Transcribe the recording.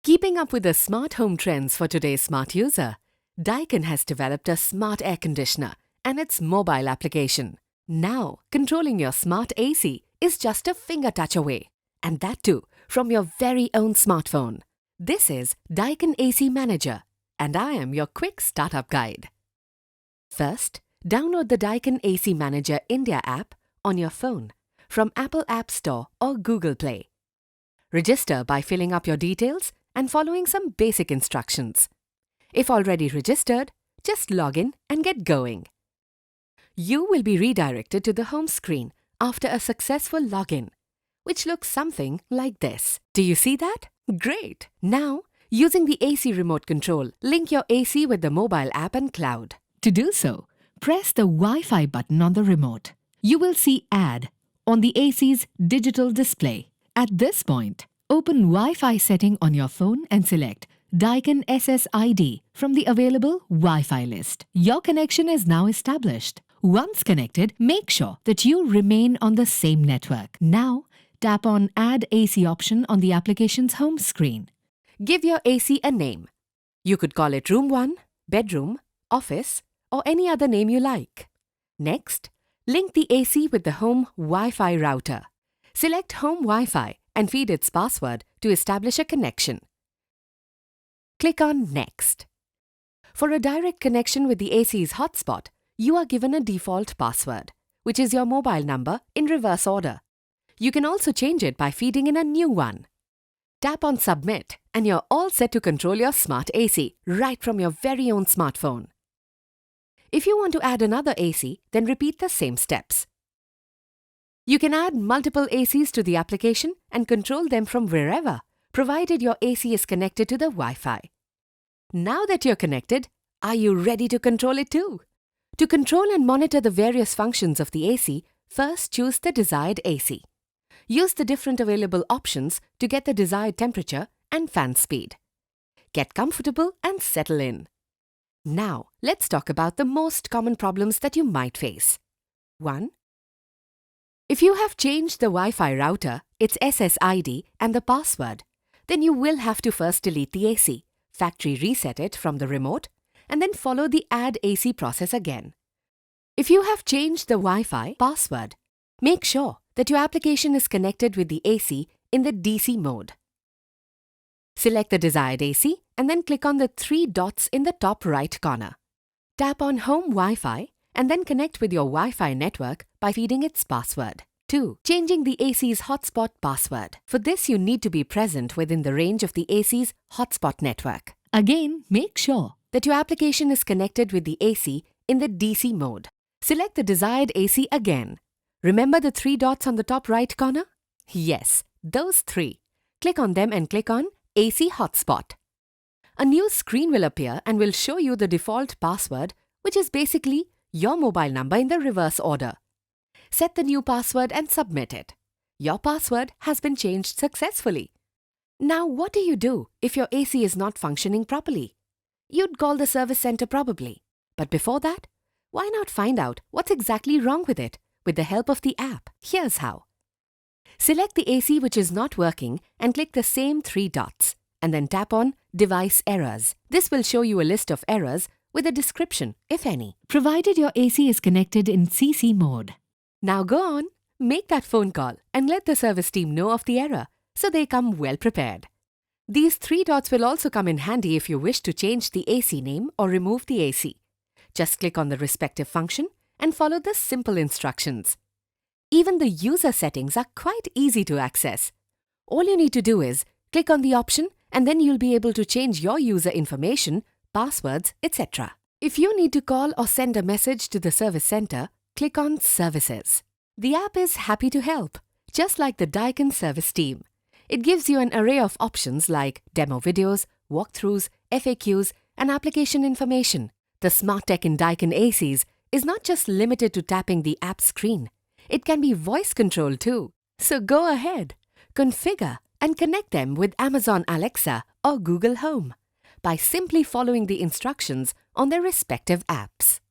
Keeping up with the smart home trends for today's smart user, Daikin has developed a smart air conditioner and its mobile application. Now, controlling your smart AC is just a finger touch away, and that too from your very own smartphone. This is Daikin AC Manager, and I am your quick startup guide. First, download the Daikin AC Manager India app on your phone from Apple App Store or Google Play. Register by filling up your details and following some basic instructions. If already registered, just log in and get going. You will be redirected to the home screen after a successful login, which looks something like this. Do you see that? Great! Now, using the AC remote control, link your AC with the mobile app and cloud. To do so, press the Wi-Fi button on the remote. You will see Add on the AC's digital display. At this point, open Wi-Fi setting on your phone and select Daikin SSID from the available Wi-Fi list. Your connection is now established. Once connected, make sure that you remain on the same network. Now, tap on Add AC option on the application's home screen. Give your AC a name. You could call it Room 1, Bedroom, Office, or any other name you like. Next, link the AC with the home Wi-Fi router. Select Home Wi-Fi and feed its password to establish a connection. Click on Next. For a direct connection with the AC's hotspot, you are given a default password, which is your mobile number in reverse order. You can also change it by feeding in a new one. Tap on Submit and you're all set to control your smart AC right from your very own smartphone. If you want to add another AC, then repeat the same steps. You can add multiple ACs to the application and control them from wherever, provided your AC is connected to the Wi-Fi. Now that you're connected, are you ready to control it too? To control and monitor the various functions of the AC, first choose the desired AC. Use the different available options to get the desired temperature and fan speed. Get comfortable and settle in. Now, let's talk about the most common problems that you might face. 1. If you have changed the Wi-Fi router, its SSID and the password, then you will have to first delete the AC, factory reset it from the remote, and then follow the Add AC process again. If you have changed the Wi-Fi password, make sure that your application is connected with the AC in the DC mode. Select the desired AC and then click on the 3 dots in the top right corner. Tap on Home Wi-Fi and then connect with your Wi-Fi network by feeding its password. 2. Changing the AC's hotspot password. For this, you need to be present within the range of the AC's hotspot network. Again, make sure that your application is connected with the AC in the DC mode. Select the desired AC again. Remember the 3 dots on the top right corner? Yes, those 3. Click on them and click on AC Hotspot. A new screen will appear and will show you the default password, which is basically your mobile number in the reverse order. Set the new password and submit it. Your password has been changed successfully. Now, what do you do if your AC is not functioning properly? You'd call the service center probably. But before that, why not find out what's exactly wrong with it with the help of the app? Here's how. Select the AC which is not working and click the same 3 dots, and then tap on Device Errors. This will show you a list of errors with a description, if any, provided your AC is connected in CC mode. Now go on, make that phone call and let the service team know of the error so they come well prepared. These 3 dots will also come in handy if you wish to change the AC name or remove the AC. Just click on the respective function and follow the simple instructions. Even the user settings are quite easy to access. All you need to do is click on the option and then you'll be able to change your user information, passwords, etc. If you need to call or send a message to the service center, click on Services. The app is happy to help, just like the Daikin service team. It gives you an array of options like demo videos, walkthroughs, FAQs, and application information. The smart tech in Daikin ACs is not just limited to tapping the app screen. It can be voice controlled too. So go ahead, configure and connect them with Amazon Alexa or Google Home by simply following the instructions on their respective apps.